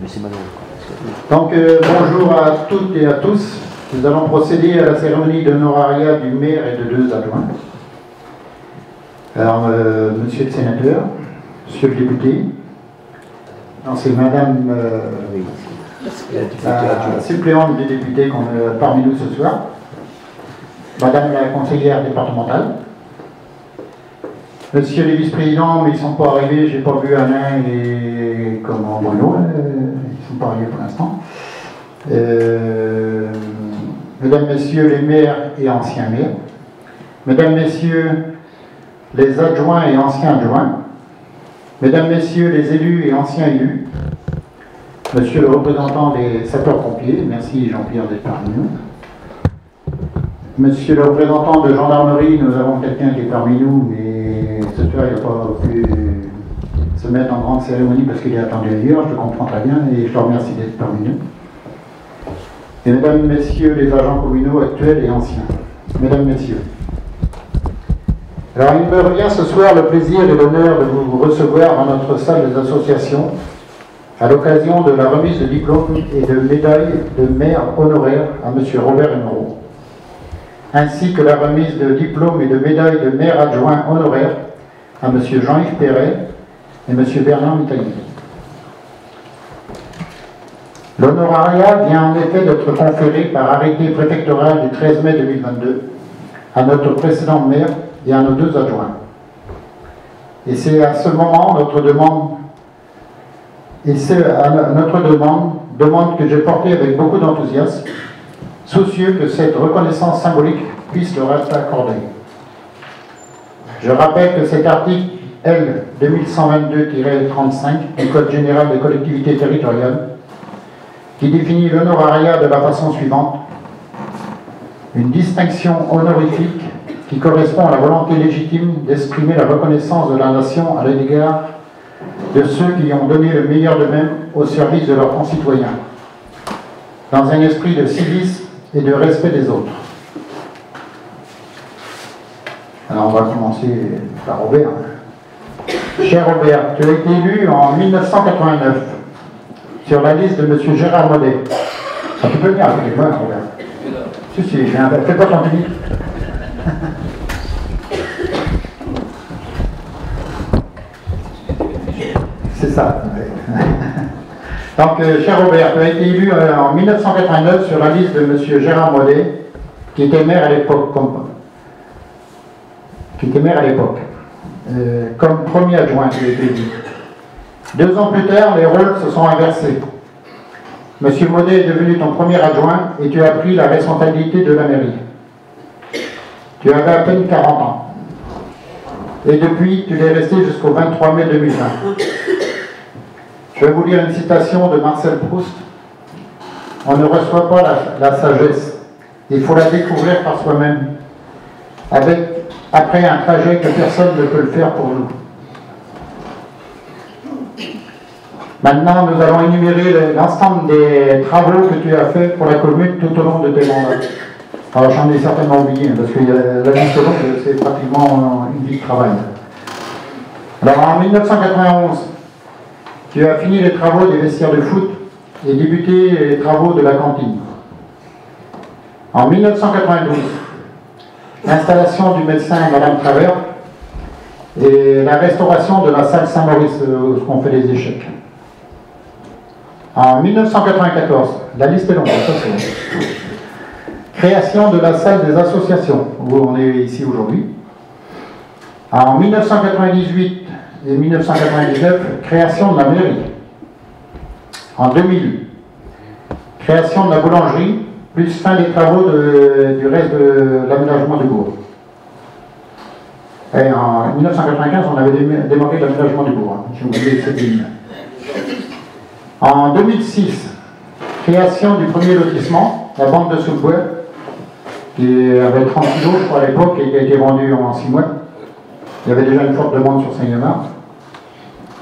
c'est malheureux. Donc bonjour à toutes et à tous. Nous allons procéder à la cérémonie d'honorariat du maire et de 2 adjoints. Alors, monsieur le sénateur, monsieur le député, c'est madame la suppléante du député qu'on a parmi nous ce soir, madame la conseillère départementale, monsieur les vice-présidents, mais ils ne sont pas arrivés, j'ai pas vu Alain et Bruno, ils ne sont pas arrivés pour l'instant. Mesdames, messieurs les maires et anciens maires, mesdames, messieurs les adjoints et anciens adjoints, mesdames, messieurs les élus et anciens élus, monsieur le représentant des sapeurs-pompiers, merci Jean-Pierre d'être parmi nous, monsieur le représentant de gendarmerie, nous avons quelqu'un qui est parmi nous, mais ce soir il n'a pas pu se mettre en grande cérémonie parce qu'il est attendu ailleurs, je le comprends très bien et je le remercie d'être parmi nous. Et mesdames, messieurs les agents communaux actuels et anciens, mesdames, messieurs. Alors il me revient ce soir le plaisir et l'honneur de vous recevoir dans notre salle des associations à l'occasion de la remise de diplômes et de médailles de maire honoraire à M. Robert Emeraude, ainsi que la remise de diplômes et de médailles de maire adjoint honoraire à M. Jean-Yves Perret et M. Bernard Mitailly. L'honorariat vient en effet d'être conféré par arrêté préfectoral du 13 mai 2022 à notre précédent maire et à nos 2 adjoints. Et c'est à ce moment notre demande que j'ai portée avec beaucoup d'enthousiasme, soucieux que cette reconnaissance symbolique puisse leur être accordée. Je rappelle que cet article L 2122-35 du Code général des collectivités territoriales qui définit l'honorariat de la façon suivante: une distinction honorifique qui correspond à la volonté légitime d'exprimer la reconnaissance de la nation à l'égard de ceux qui ont donné le meilleur d'eux-mêmes au service de leurs concitoyens, dans un esprit de civisme et de respect des autres. Alors on va commencer par Robert. Cher Robert, tu as été élu en 1989 sur la liste de M. Gérard Modet. Ah, tu peux venir avec moi, Robert. Si, fais pas ton timide. C'est ça. Donc, cher Robert, tu as été élu en 1989 sur la liste de M. Gérard Modet, qui était maire à l'époque, comme premier adjoint, tu as été élu. 2 ans plus tard, les rôles se sont inversés. M. Modet est devenu ton premier adjoint et tu as pris la responsabilité de la mairie. Tu avais à peine 40 ans. Et depuis, tu l'es resté jusqu'au 23 mai 2020. Je vais vous lire une citation de Marcel Proust. On ne reçoit pas la sagesse. Il faut la découvrir par soi-même, après un trajet que personne ne peut le faire pour nous. Maintenant, nous allons énumérer l'ensemble des travaux que tu as fait pour la commune tout au long de tes mandats. Alors j'en ai certainement oublié, parce que la liste longue, c'est pratiquement une vie de travail. Alors en 1991, tu as fini les travaux des vestiaires de foot et débuté les travaux de la cantine. En 1992, l'installation du médecin Madame Travers et la restauration de la salle Saint-Maurice, où on fait les échecs. En 1994, la liste est longue, ça c'est création de la salle des associations, où on est ici aujourd'hui. En 1998 et 1999, création de la mairie. En 2000, création de la boulangerie, plus fin des travaux du reste de l'aménagement du bourg. Et en 1995, on avait démarré l'aménagement du bourg. J'ai oublié cette ligne. En 2006, création du premier lotissement, la bande de Soulbois, qui avait 30 kilos, je crois, à l'époque, et qui a été vendu en 6 mois. Il y avait déjà une forte demande sur Saint-Léonard.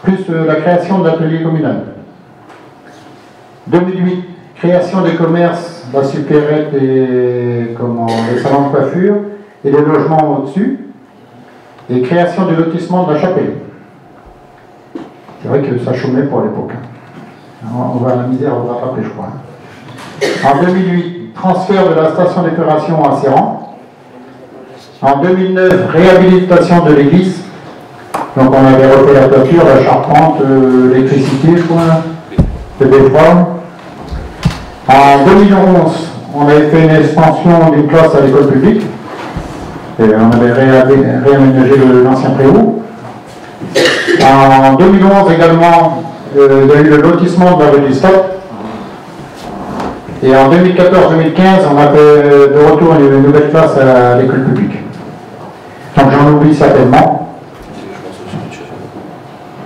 Plus la création de l'atelier communal. 2008, création des commerces, la supérette et les salons de coiffure, et les logements au-dessus. Et création du lotissement de la Chapelle. C'est vrai que ça chômait pour l'époque. On va la misère au rattraper, je crois. En 2008, transfert de la station d'épuration à Serran. En 2009, réhabilitation de l'église. Donc on avait refait la toiture, la charpente, l'électricité, je crois, le défroid. En 2011, on avait fait une extension d'une classe à l'école publique. Et on avait réaménagé l'ancien préau. En 2011 également, il y a eu le lotissement de la rue du Stade. Et en 2014-2015, on a fait de retour une nouvelle classe à l'école publique. Donc j'en oublie certainement.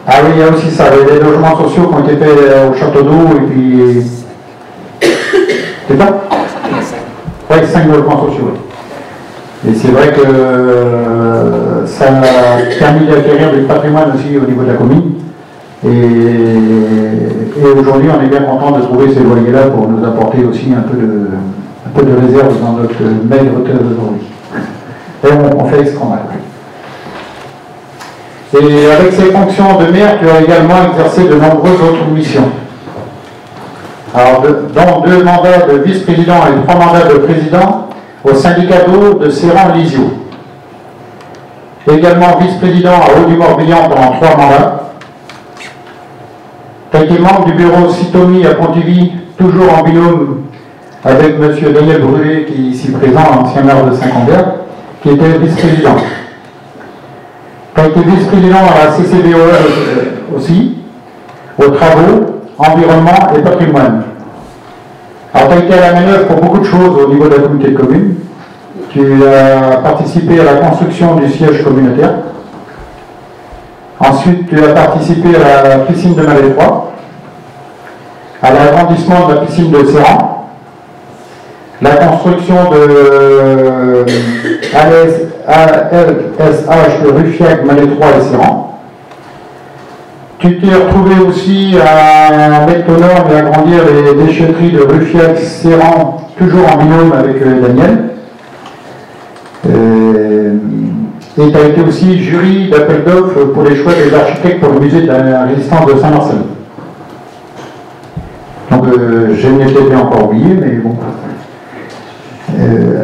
Ah oui, il y a aussi ça, les logements sociaux qui ont été faits au château d'eau et puis... C'est ça? Oui, 5 logements sociaux. Et c'est vrai que ça a permis d'acquérir du patrimoine aussi au niveau de la commune. Et aujourd'hui, on est bien content de trouver ces loyers-là pour nous apporter aussi un peu de réserve dans notre maigre hôtel d'aujourd'hui. Et on fait extrêmement mal. Et avec ces fonctions de maire, tu as également exercé de nombreuses autres missions. Alors, dont 2 mandats de vice-président et 3 mandats de président au syndicat d'eau de Serran-Lisio. Également vice-président à Haut-du-Morbihan pendant 3 mandats. Tu as été membre du bureau Cytomie à Pontivy, toujours en binôme avec M. Daniel Brûlé, qui est ici présent, ancien maire de Saint-Cambert, qui était vice-président. Tu as été vice-président à la CCBOE aussi, aux travaux, environnement et patrimoine. Alors, tu as été à la manœuvre pour beaucoup de choses au niveau de la communauté de communes. Tu as participé à la construction du siège communautaire. Ensuite, tu as participé à la piscine de Malétroit, à l'agrandissement de la piscine de Serran, la construction de ALSH de Ruffiac, Malétroit et Serran. Tu t'es retrouvé aussi à mettre aux normes et agrandir les déchetteries de Ruffiac, Serran, toujours en binôme avec Daniel. Et tu as été aussi jury d'appel d'offres pour les choix des architectes pour le musée de la résistance de Saint-Marcel. Donc je ne l'ai peut-être encore oublié, mais bon.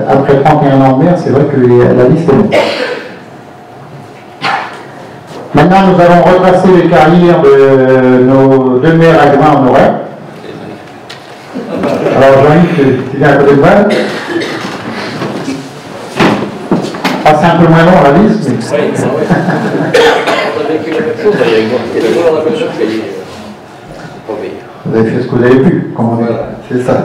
Après 31 ans de maire, c'est vrai que la liste est longue. Maintenant, nous allons retracer les carrières de nos 2 maires adjoints honoraires. Alors Jean-Yves, tu viens à côté de moi. Ah, c'est un peu moins long la liste, mais... Vous avez fait ce que vous avez pu, comme on dit. C'est ça.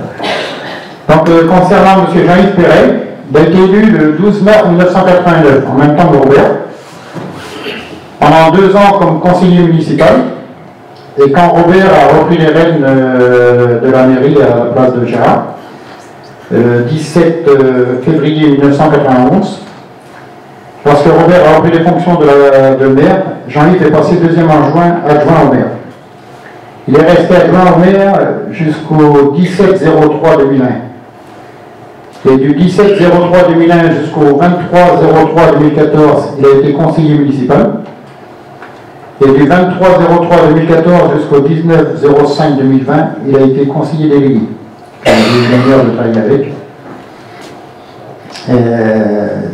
Donc, concernant M. Jean-Yves Perret, il a été élu le 12 mars 1989, en même temps que Robert, pendant 2 ans comme conseiller municipal. Et quand Robert a repris les rênes de la mairie à la place de Gérard, 17 février 1991, lorsque Robert a repris les fonctions de maire, Jean-Yves est passé 2e adjoint au maire. Il est resté adjoint au maire jusqu'au 17-03-2001. Et du 17-03-2001 jusqu'au 23-03-2014, il a été conseiller municipal. Et du 23-03-2014 jusqu'au 19-05-2020, il a été conseiller délégué. J'ai eu l'honneur de travailler avec.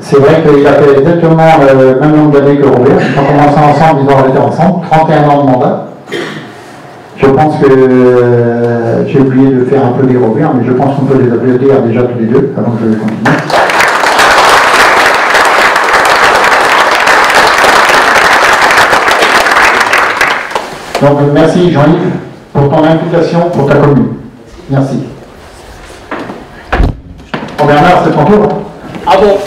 C'est vrai qu'il a fait exactement le même nombre d'années que Robert. Ils ont commencé ensemble, ils ont arrêté ensemble, 31 ans de mandat. Je pense que j'ai oublié de faire un peu des Robert, mais je pense qu'on peut les applaudir déjà tous les deux, avant que je continue. Donc merci Jean-Yves pour ton implication pour ta commune. Merci. Bon, Bernard, c'est ton tour. Ah bon?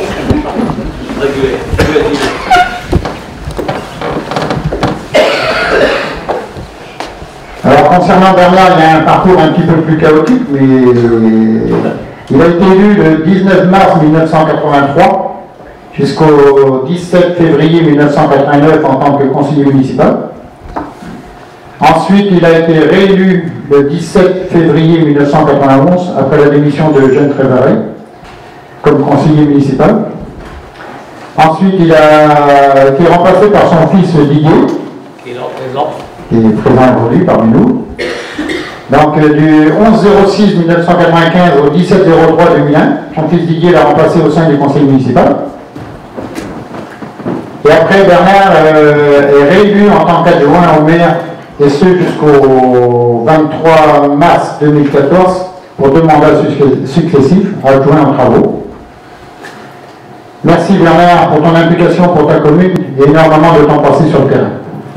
Alors concernant Bernard, il y a un parcours un petit peu plus chaotique, mais il a été élu le 19 mars 1983 jusqu'au 17 février 1989 en tant que conseiller municipal. Ensuite, il a été réélu le 17 février 1991 après la démission de Jeanne Trévaret comme conseiller municipal. Ensuite, il a été remplacé par son fils Didier, qui est présent aujourd'hui parmi nous. Donc du 11-06-1995 au 17-03-2001, son fils Didier l'a remplacé au sein du conseil municipal. Et après, Bernard est réélu en tant qu'adjoint au maire, et ce jusqu'au 23 mars 2014, pour 2 mandats successifs, adjoint aux travaux. Merci Bernard pour ton implication pour ta commune et énormément de temps passé sur le terrain.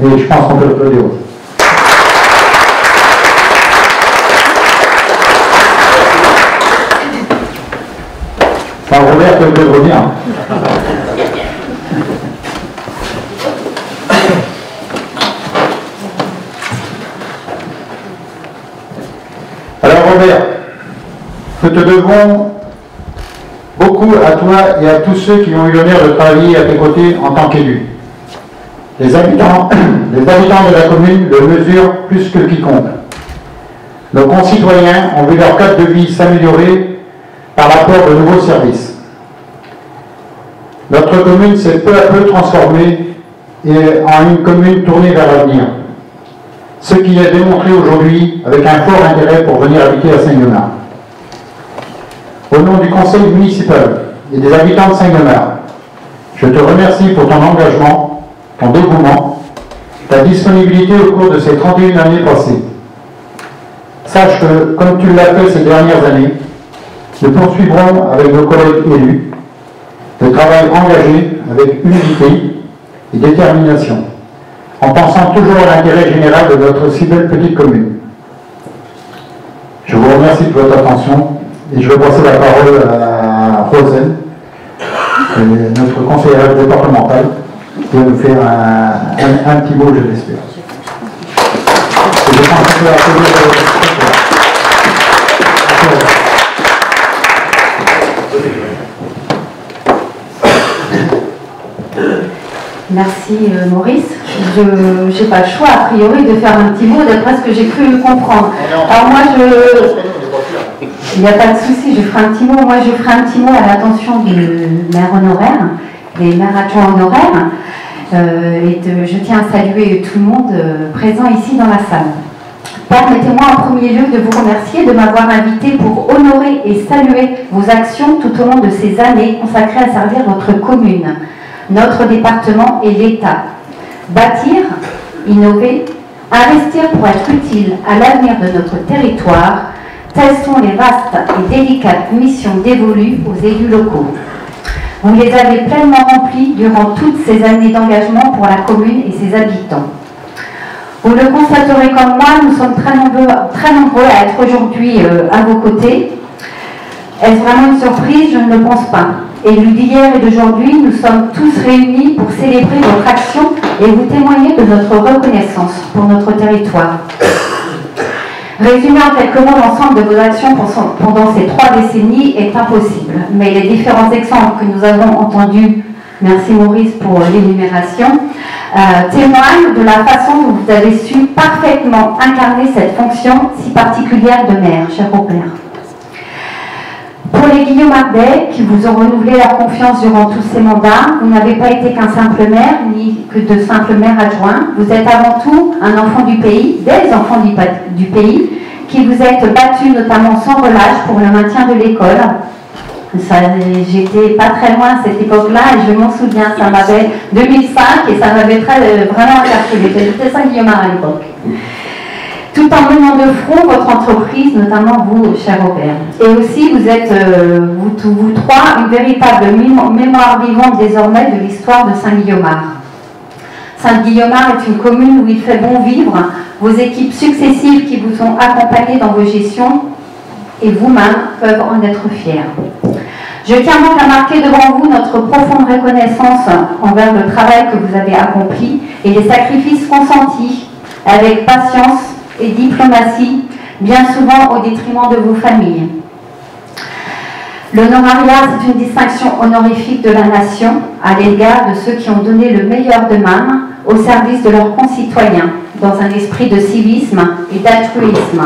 Et je pense qu'on peut le dire aussi. Enfin, Robert, tu peux revenir. Alors Robert, nous te devons beaucoup à toi et à tous ceux qui ont eu l'honneur de travailler à tes côtés en tant qu'élus. Les habitants de la commune le mesurent plus que quiconque. Nos concitoyens ont vu leur cadre de vie s'améliorer par l'apport de nouveaux services. Notre commune s'est peu à peu transformée en une commune tournée vers l'avenir. Ce qui est démontré aujourd'hui avec un fort intérêt pour venir habiter à Saint-Léonard. Au nom du conseil municipal et des habitants de Saint-Léonard, je te remercie pour ton engagement, ton dévouement, ta disponibilité au cours de ces 31 années passées. Sache que, comme tu l'as fait ces dernières années, nous poursuivrons avec nos collègues élus le travail engagé avec humilité et détermination, en pensant toujours à l'intérêt général de notre si belle petite commune. Je vous remercie de votre attention et je vais passer la parole à Rosen, notre conseillère départementale, qui va nous faire un petit mot, je l'espère. Merci Maurice. Je n'ai pas le choix a priori de faire un petit mot d'après ce que j'ai cru comprendre. Alors moi il n'y a pas de souci, je ferai un petit mot. Moi je ferai un petit mot à l'attention du maire honoraire, des maires adjoints honoraires. Je tiens à saluer tout le monde présent ici dans la salle. Permettez-moi en premier lieu de vous remercier de m'avoir invité pour honorer et saluer vos actions tout au long de ces années consacrées à servir votre commune, notre département et l'État. Bâtir, innover, investir pour être utile à l'avenir de notre territoire, telles sont les vastes et délicates missions dévolues aux élus locaux. Vous les avez pleinement remplies durant toutes ces années d'engagement pour la commune et ses habitants. Vous le constaterez comme moi, nous sommes très nombreux à être aujourd'hui à vos côtés. Est-ce vraiment une surprise? Je ne le pense pas. Élus d'hier et d'aujourd'hui, nous sommes tous réunis pour célébrer votre action et vous témoigner de notre reconnaissance pour notre territoire. Résumer en quelques mots l'ensemble de vos actions pendant ces 3 décennies est impossible, mais les différents exemples que nous avons entendus, merci Maurice pour l'énumération, témoignent de la façon dont vous avez su parfaitement incarner cette fonction si particulière de maire, cher Robert. Pour les Guillaumardais qui vous ont renouvelé leur confiance durant tous ces mandats, vous n'avez pas été qu'un simple maire, ni que de simples maires adjoints. Vous êtes avant tout un enfant du pays, des enfants du pays, qui vous êtes battus notamment sans relâche pour le maintien de l'école. J'étais pas très loin à cette époque-là et je m'en souviens, ça m'avait 2005 et ça m'avait vraiment interpellé. J'étais Saint-Guillaumard à l'époque. Tout en menant de front votre entreprise, notamment vous, cher Robert. Et aussi, vous êtes, vous trois, une véritable mémoire vivante désormais de l'histoire de Saint-Guillaumard. Saint-Guillaumard est une commune où il fait bon vivre, vos équipes successives qui vous ont accompagné dans vos gestions et vous-même peuvent en être fiers. Je tiens donc à marquer devant vous notre profonde reconnaissance envers le travail que vous avez accompli et les sacrifices consentis avec patience et diplomatie, bien souvent au détriment de vos familles. L'honorariat, c'est une distinction honorifique de la nation à l'égard de ceux qui ont donné le meilleur d'eux-mêmes au service de leurs concitoyens, dans un esprit de civisme et d'altruisme.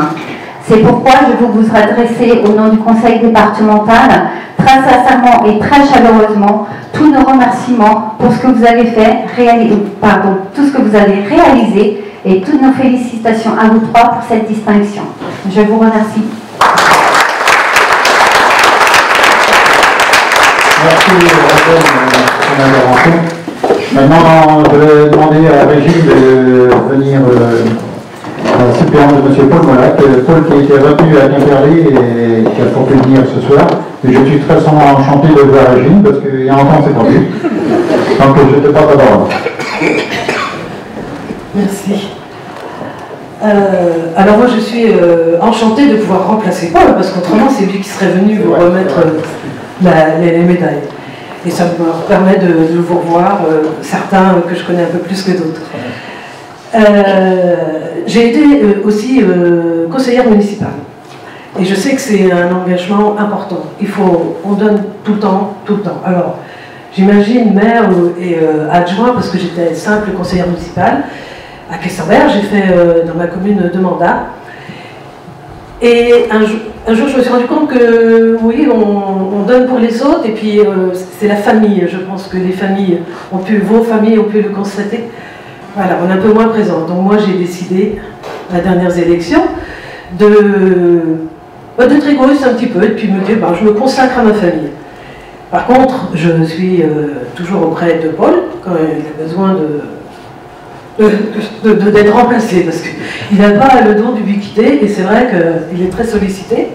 C'est pourquoi je veux vous adresser au nom du conseil départemental très sincèrement et très chaleureusement tous nos remerciements pour ce que vous avez fait, tout ce que vous avez réalisé Et toutes nos félicitations à vous trois pour cette distinction. Je vous remercie. Merci Rachel pour son intervention. Maintenant, je vais demander à Régine de venir suppléante de M. Paul Molac. Paul qui a été retenu à Quimperlé et qui a pas pu venir ce soir. Et je suis très enchanté de voir Régine parce qu'il y a longtemps c'est pas vu. Donc je te passe la parole. Merci. Alors moi je suis enchantée de pouvoir remplacer Paul parce qu'autrement c'est lui qui serait venu vous remettre les médailles. Et ça me permet de vous revoir, certains que je connais un peu plus que d'autres. J'ai été aussi conseillère municipale. Et je sais que c'est un engagement important. On donne tout le temps, tout le temps. Alors, j'imagine maire et adjoint, parce que j'étais simple conseillère municipale, à Quessenberg, j'ai fait dans ma commune 2 mandats. Et un jour, je me suis rendu compte que, oui, on donne pour les autres, et puis c'est la famille. Je pense que les familles vos familles ont pu le constater. Voilà, on est un peu moins présent. Donc moi, j'ai décidé, à les dernières élections, d'être égoïste un petit peu, et puis me dire, je me consacre à ma famille. Par contre, je suis toujours auprès de Paul, quand il a besoin d'être remplacé, parce qu'il n'a pas le don d'ubiquité, et c'est vrai qu'il est très sollicité.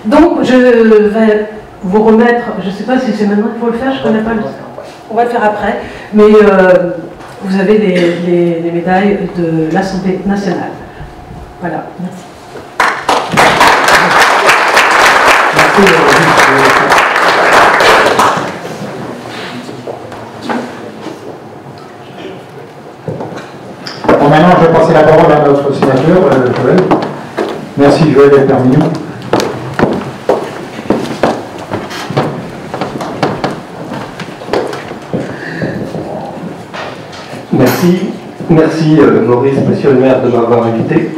Donc, je vais vous remettre, je ne sais pas si c'est maintenant qu'il faut le faire, je ne connais pas le... On va le faire après, mais vous avez les médailles de l'Assemblée nationale. Voilà, merci. Merci. Bon, maintenant, je vais passer la parole à notre sénateur, Joël. Merci Joël d'être parmi nous. Merci Maurice, monsieur le maire, de m'avoir invité.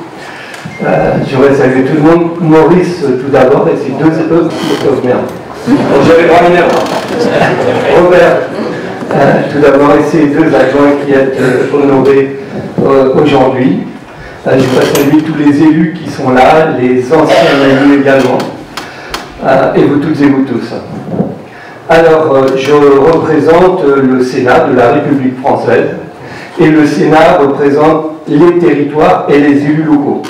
Je voudrais saluer tout le monde. Maurice, tout d'abord, et ses deux merde. J'avais droit à une erreur. Robert, tout d'abord, et ses 2 adjoints qui sont honorés aujourd'hui. Je voudrais saluer tous les élus qui sont là, les anciens élus également, et vous toutes et vous tous. Alors, je représente le Sénat de la République française, et le Sénat représente les territoires et les élus locaux.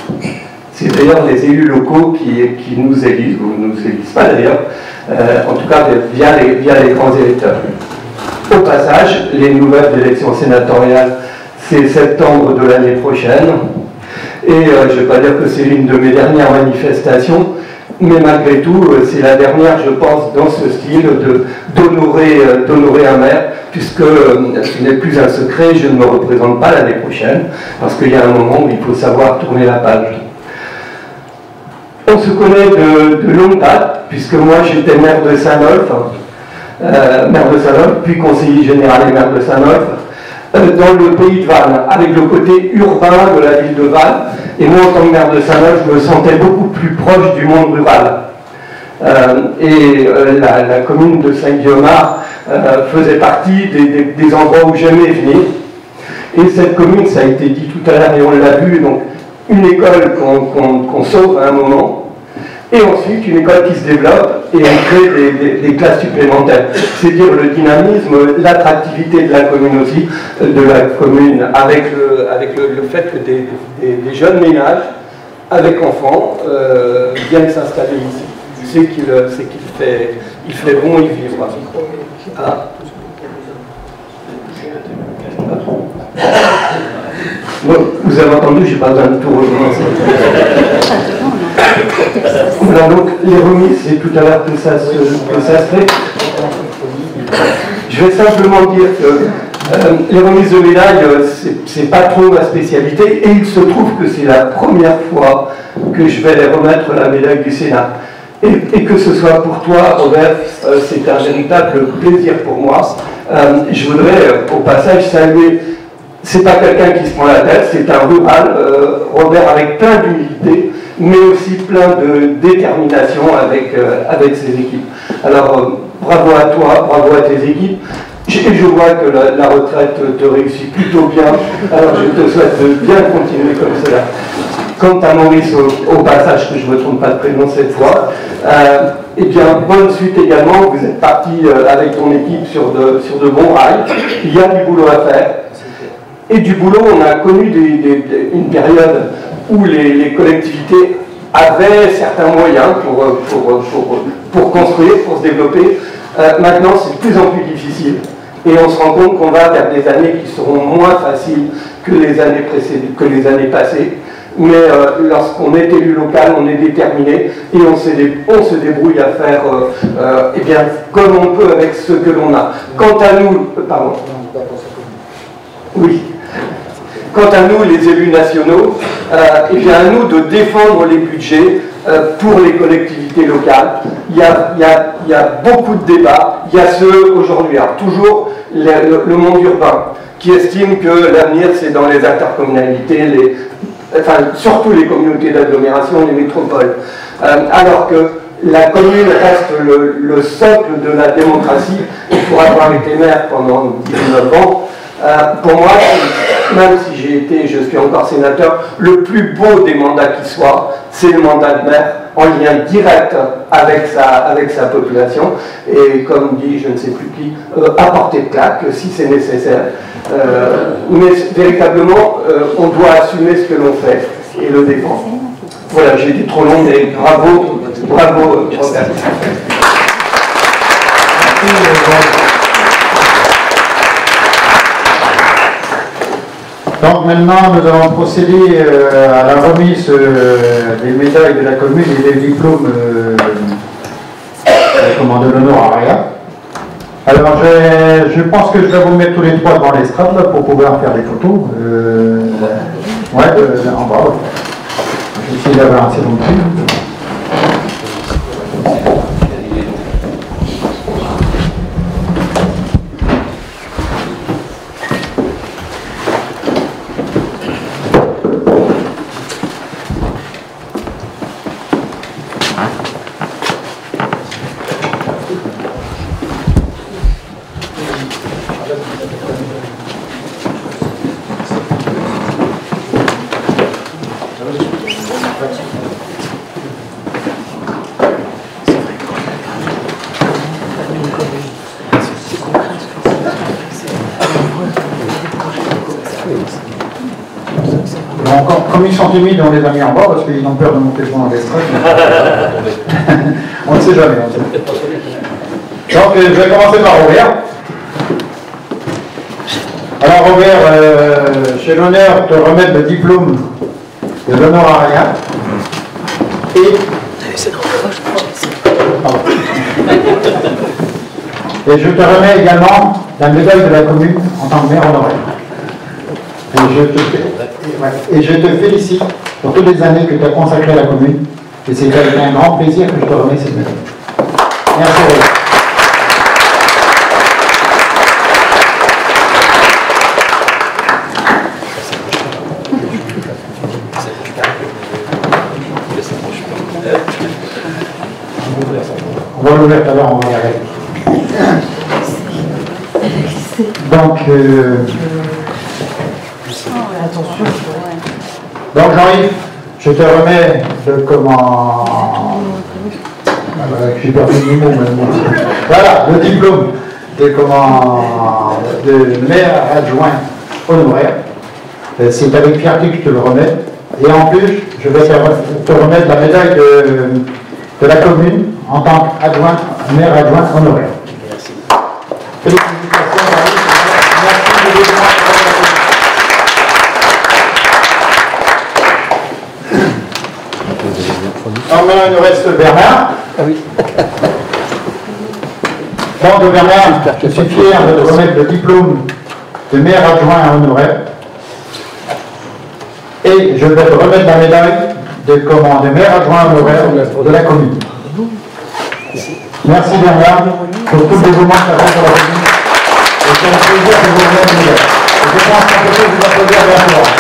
C'est d'ailleurs les élus locaux qui nous élisent, ou ne nous élisent pas d'ailleurs, en tout cas via les grands électeurs. Au passage, les nouvelles élections sénatoriales, c'est septembre de l'année prochaine, et je ne vais pas dire que c'est l'une de mes dernières manifestations, mais malgré tout, c'est la dernière, je pense, dans ce style d'honorer un maire, puisque ce n'est plus un secret, je ne me représente pas l'année prochaine, parce qu'il y a un moment où il faut savoir tourner la page. On se connaît de longue date, puisque moi j'étais maire de Saint-Nolff, puis conseiller général et maire de Saint-Nolff, dans le pays de Vannes, avec le côté urbain de la ville de Vannes. Et moi, en tant que maire de Saint-Nolff, je me sentais beaucoup plus proche du monde rural. La commune de Saint-Guillaumard faisait partie des endroits où j'aimais venir. Et cette commune, ça a été dit tout à l'heure et on l'a vu, donc une école qu'on sauve à un moment, et ensuite une école qui se développe et on crée des classes supplémentaires. C'est dire le dynamisme, l'attractivité de la commune aussi, avec le fait que des jeunes ménages avec enfants viennent s'installer ici. C'est qu'il fait bon y vivre. Ah. Bon, vous avez entendu, j'ai pas besoin de tout recommencer. Voilà, donc les remises, c'est tout à l'heure que ça se fait. Je vais simplement dire que les remises de médailles, c'est pas trop ma spécialité, et il se trouve que c'est la première fois que je vais remettre la médaille du Sénat. Et que ce soit pour toi, Robert, c'est un véritable plaisir pour moi. Je voudrais au passage saluer, c'est pas quelqu'un qui se prend la tête, c'est un rural, Robert, avec plein d'humilité, mais aussi plein de détermination avec ses équipes. Alors, bravo à toi, bravo à tes équipes. Je vois que la retraite te réussit plutôt bien, alors je te souhaite de bien continuer comme cela. Quant à Maurice, au passage, que je ne me trompe pas de prénom cette fois, eh bien, bonne suite également. Vous êtes parti avec ton équipe sur de bons rails. Il y a du boulot à faire. Et du boulot, on a connu une période où les collectivités avaient certains moyens pour construire, pour se développer. Maintenant, c'est de plus en plus difficile. Et on se rend compte qu'on va vers des années qui seront moins faciles que les années précédentes, que les années passées. Mais lorsqu'on est élu local, on est déterminé et on se débrouille à faire eh bien, comme on peut avec ce que l'on a. Quant à nous, pardon. Oui. Quant à nous, les élus nationaux, eh bien, à nous de défendre les budgets pour les collectivités locales. Il y a beaucoup de débats. Il y a ceux aujourd'hui, alors toujours le monde urbain, qui estime que l'avenir c'est dans les intercommunalités, surtout les communautés d'agglomération, les métropoles. Alors que la commune reste le socle de la démocratie, et pour avoir été maire pendant 19 ans, pour moi, même si je suis encore sénateur, le plus beau des mandats qui soit, c'est le mandat de maire, en lien direct avec sa population, et comme dit je ne sais plus qui, à portée de claque, si c'est nécessaire. Mais véritablement, on doit assumer ce que l'on fait et le défendre. Voilà, j'ai été trop long, mais bravo, Robert. Donc maintenant, nous allons procéder à la remise des médailles de la commune et des diplômes de l'honorariat. Alors, je pense que je vais vous mettre tous les trois devant l'estrade pour pouvoir faire des photos. En bas. Je vais essayer d'avoir assez non plus. Comme ils sont timides, on les a mis en bas parce qu'ils ont peur de monter devant l'estrade. On ne sait jamais. Donc je vais commencer par Robert. Alors Robert, j'ai l'honneur de te remettre le diplôme de l'honorariat et je te remets également la médaille de la commune en tant que maire honoraire. Et je te félicite pour toutes les années que tu as consacrées à la commune. Et c'est avec un grand plaisir que je te remets cette médaille. Merci Robert. On va l'ouvrir tout à l'heure, on va regarder. Donc Jean-Yves, je te remets le j'ai perdu le mot maintenant. Voilà, le diplôme de maire adjoint honoraire. C'est avec fierté que je te le remets. Et en plus, je vais te remettre la médaille de la commune en tant que maire adjoint honoraire. Merci. Félicitations, Jean-Yves. Merci de Alors maintenant, il nous reste Bernard. Ah oui. Donc Bernard, je suis fier de te remettre le diplôme de maire adjoint honoraire. Et je vais te remettre la médaille de maire adjoint honoraire de la commune. Merci Bernard pour tout le dévouement que tu as fait pour la commune. Et c'est un plaisir de vous remettre la médaille. Et je pense qu'on peut vous applaudir bien fort.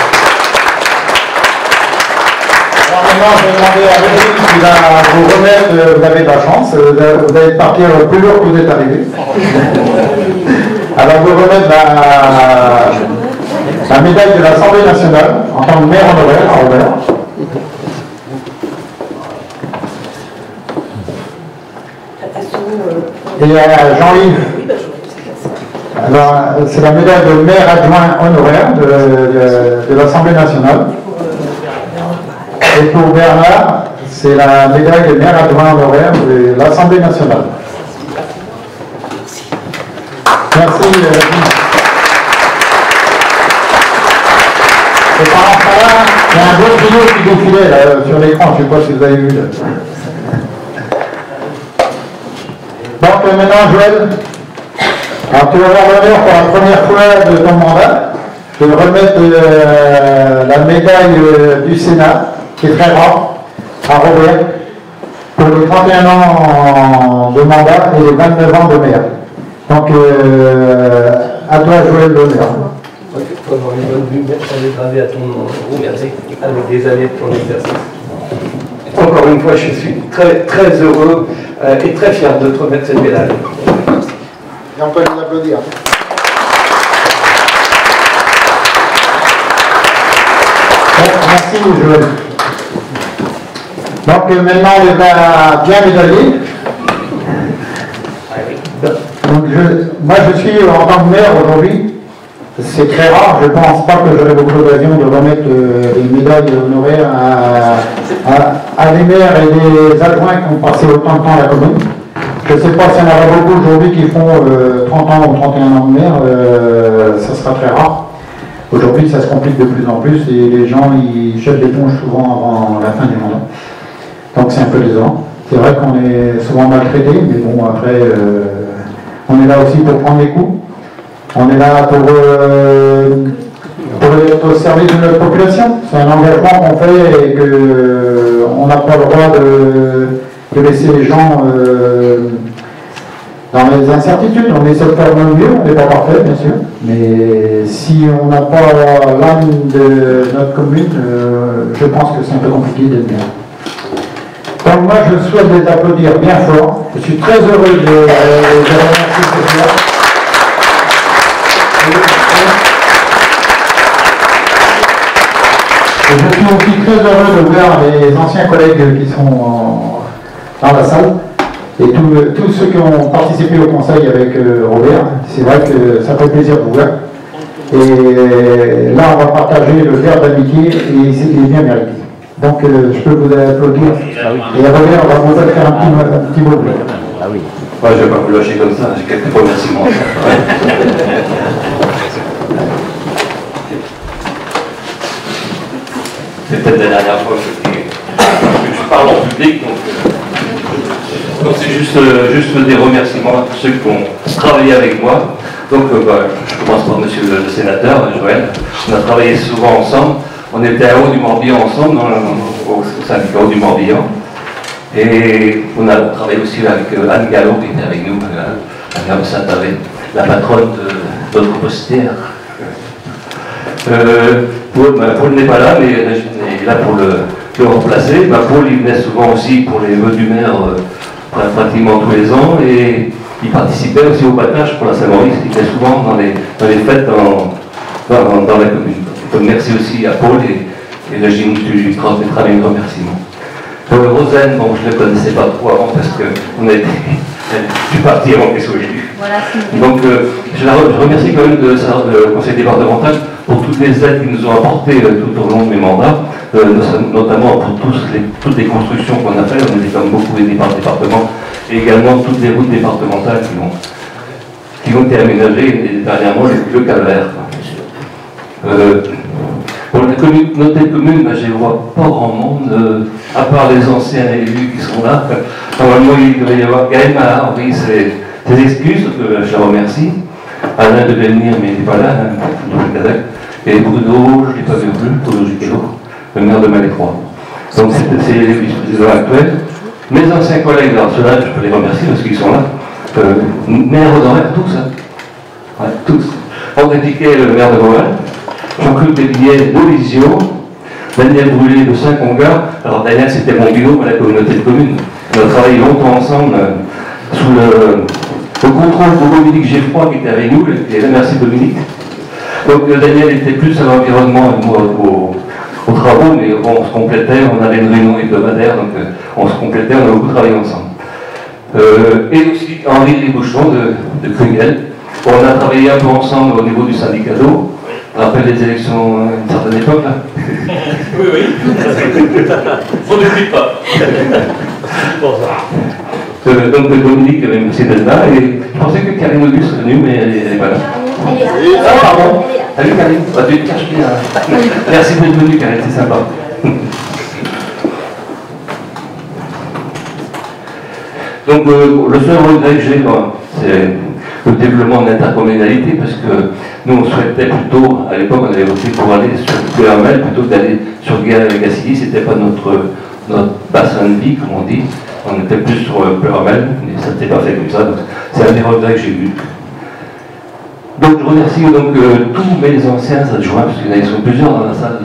Alors maintenant, je vais demander à Valérie qui va vous remettre, vous avez de la chance, vous allez partir plus lourd que vous êtes arrivé. Alors, vous remettre la médaille de l'Assemblée nationale en tant que maire honoraire à Robert. Et à Jean-Yves. Alors, c'est la médaille de maire adjoint honoraire de l'Assemblée nationale. Et pour Bernard, c'est la médaille de maire adjoint honoraire de l'Assemblée nationale. Merci. Et par rapport là, il y a un beau trio qui défilait là, sur l'écran, je ne sais pas si vous avez vu. Là. Donc maintenant, Joël, alors tu vas avoir l'honneur pour la première fois de ton mandat de remettre la médaille du Sénat, qui est très rare, à Robert, pour les 31 ans de mandat et les 29 ans de maire. Donc, à toi, Joël, l'honneur. Il faut avoir une bonne vue, elle est gravée à ton nom. Merci. Avec des années de ton exercice. Encore une fois, je suis très, très heureux et très fier de te remettre cette médaille. Et on peut les applaudir. Merci, Joël. Donc, maintenant, on va bien médailler. Donc moi je suis en tant que maire aujourd'hui, c'est très rare, je ne pense pas que j'aurai beaucoup d'occasion de remettre des médailles honoraires à des maires et des adjoints qui ont passé autant de temps à la commune. Je ne sais pas s'il y en aura beaucoup aujourd'hui qui font 30 ans ou 31 ans de maire, ça sera très rare. Aujourd'hui ça se complique de plus en plus et les gens ils jettent l'éponge souvent avant la fin du mandat. Donc c'est un peu désolant. C'est vrai qu'on est souvent maltraité, mais bon après... on est là aussi pour prendre les coups. On est là pour être au service de notre population. C'est un engagement qu'on fait et qu'on n'a pas le droit de laisser les gens dans les incertitudes. On essaie de faire notre mieux, on n'est pas parfait bien sûr. Mais si on n'a pas l'âme de notre commune, je pense que c'est un peu compliqué d'être bien. Donc moi je souhaite les applaudir bien fort. Je suis très heureux de remercier ce soir. Et je suis aussi très heureux de voir les anciens collègues qui sont dans la salle et tous ceux qui ont participé au conseil avec Robert. C'est vrai que ça fait plaisir de vous voir. Et là on va partager le verre d'amitié et il est bien mérité. Donc je peux vous applaudir. Ah oui. Et Robert, on va vous faire un petit mot. Ah oui. Moi, je ne vais pas vous lâcher comme ça, j'ai quelques remerciements. C'est peut-être la dernière fois que je parle en public, donc c'est juste des remerciements à tous ceux qui ont travaillé avec moi. Donc je commence par monsieur le sénateur, Joël. On a travaillé souvent ensemble. On était à Haut-du-Morbihan ensemble, au syndicat Haut du Morbihan. Et on a travaillé aussi avec Anne Gallo, qui était avec nous, à Gare de Saint-Avé, la patronne de notre postière. Paul n'est pas là, mais Régine est là pour le remplacer. Paul, il venait souvent aussi pour les vœux du maire, pratiquement tous les ans, et il participait aussi au battage pour la Saint-Maurice, il était souvent dans les fêtes dans la commune. Donc, merci aussi à Paul et Régine, tu lui transmettras mes remerciements. Rosanne, bon, je ne la connaissais pas trop avant parce que je suis parti avant qu'elle soit élue. Voilà, donc je remercie quand même le conseil départemental pour toutes les aides qu'ils nous ont apportées tout au long de mes mandats, notamment pour toutes les constructions qu'on a faites. On était quand même beaucoup aidés par le département et également toutes les routes départementales qui ont été aménagées et dernièrement le calvaire. Pour notre commune, je ne vois pas grand monde, à part les anciens élus qui sont là. Normalement, il devrait y avoir Gaël Mahar, oui, ses excuses, je la remercie. Alain devait venir, mais il n'est pas là, et Bruno, je ne l'ai pas vu plus, Bruno Juchello, le maire de Malétroit. Donc, c'est les vice-présidents actuels. Mes anciens collègues, alors ceux-là, je peux les remercier parce qu'ils sont là. Maire honoraire, tous, hein. Ouais, tous. André Piquet, le maire de Montréal. Jean-Claude Bélier de Lisio, Daniel Brûlé de Saint-Congar. Alors Daniel, c'était mon binôme à la communauté de communes. On a travaillé longtemps ensemble sous Le contrôle de Dominique Geffroy qui était avec nous, et là, merci Dominique. Donc Daniel était plus à l'environnement et moi aux travaux, mais bon, on se complétait, on avait une réunion hebdomadaire, donc on se complétait, on a beaucoup travaillé ensemble. Et aussi Henri Bouchon de Krugel. Bon, on a travaillé un peu ensemble au niveau du syndicat d'eau. On rappelle les élections à une certaine époque là. Oui, oui. On n'oublie pas. Donc Dominique, merci d'être là. Et je pensais que Karine Auguste serait venue, mais elle est pas là. Elle est là. Ah, pardon. Salut Karine. Ah, tu te caches bien. Merci d'être venue Karine, c'est sympa. Donc le seul regret que j'ai, c'est le développement de l'intercommunalité, parce que nous on souhaitait plutôt, à l'époque on avait voté pour aller sur Ploërmel plutôt que d'aller sur Gacilly, c'était pas notre bassin de vie, comme on dit, on était plus sur Ploërmel, mais ça n'était pas fait comme ça, donc c'est un des regrets que j'ai eu. Donc je remercie donc tous mes anciens adjoints, parce qu'il y en a plusieurs dans la salle,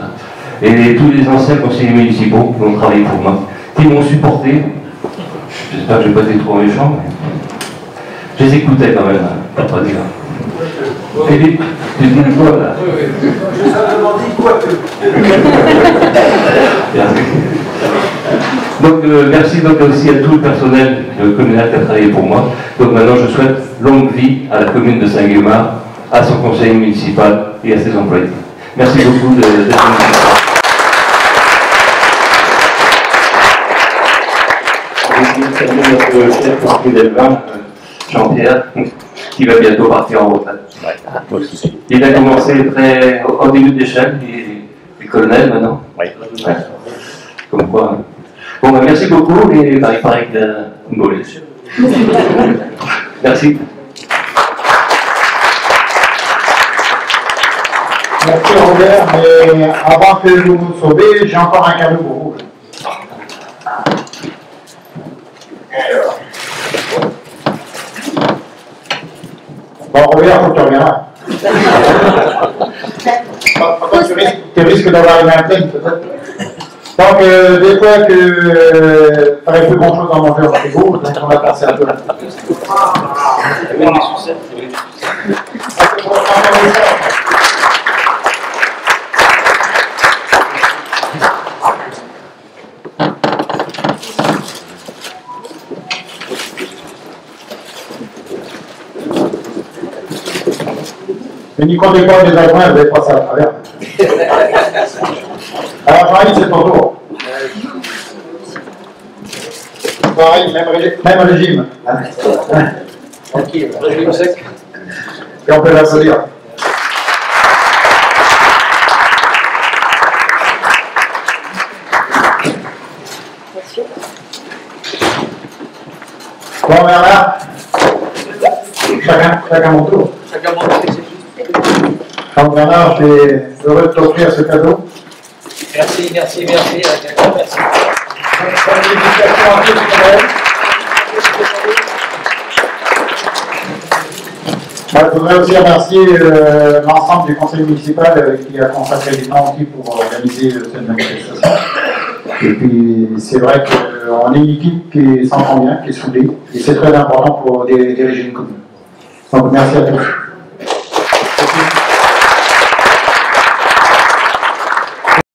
et tous les anciens conseillers municipaux qui ont travaillé pour moi, qui m'ont supporté. J'espère que je n'ai pas été trop méchant, mais je les écoutais quand même, pas dire. Philippe, tu dis quoi là? Je simplement dit quoi que. Donc merci donc aussi à tout le personnel communal qui a travaillé pour moi. Donc maintenant je souhaite longue vie à la commune de Saint-Guémard, à son conseil municipal et à ses employés. Merci beaucoup d'être venu. Notre chef parti d'élevage, Jean-Pierre, qui va bientôt partir en retraite. Il a commencé très au début de l'échelle, il est colonel maintenant. Oui. Ouais. Comme quoi. Bon, bah, merci beaucoup et il paraît qu'il a une bonne échelle. Merci. Merci Robert, mais avant que vous nous sauvez, j'ai encore un cadeau pour vous. Bon, Robert, faut que tu reviendras. Tu risques d'avoir une imprime, peut-être. Donc, des fois que tu n'avais plus grand-chose à manger en frigo, donc on va passer un peu là. Mais n'y comptez pas des adjoints, vous allez passer à travers. Alors, Jean-Yves, c'est ton tour. Pareil, même régime. Tranquille, régime sec. Et on peut l'applaudir. Bon, Bernard. Chacun mon tour. Chacun mon tour. Donc Bernard, je suis heureux de t'offrir ce cadeau. Merci. Merci. Je voudrais aussi remercier l'ensemble du conseil municipal qui a consacré du temps aussi pour organiser cette manifestation. Et puis c'est vrai qu'on est une équipe qui s'entend bien, qui est soudée, et c'est très important pour diriger une commune. Donc merci à tous.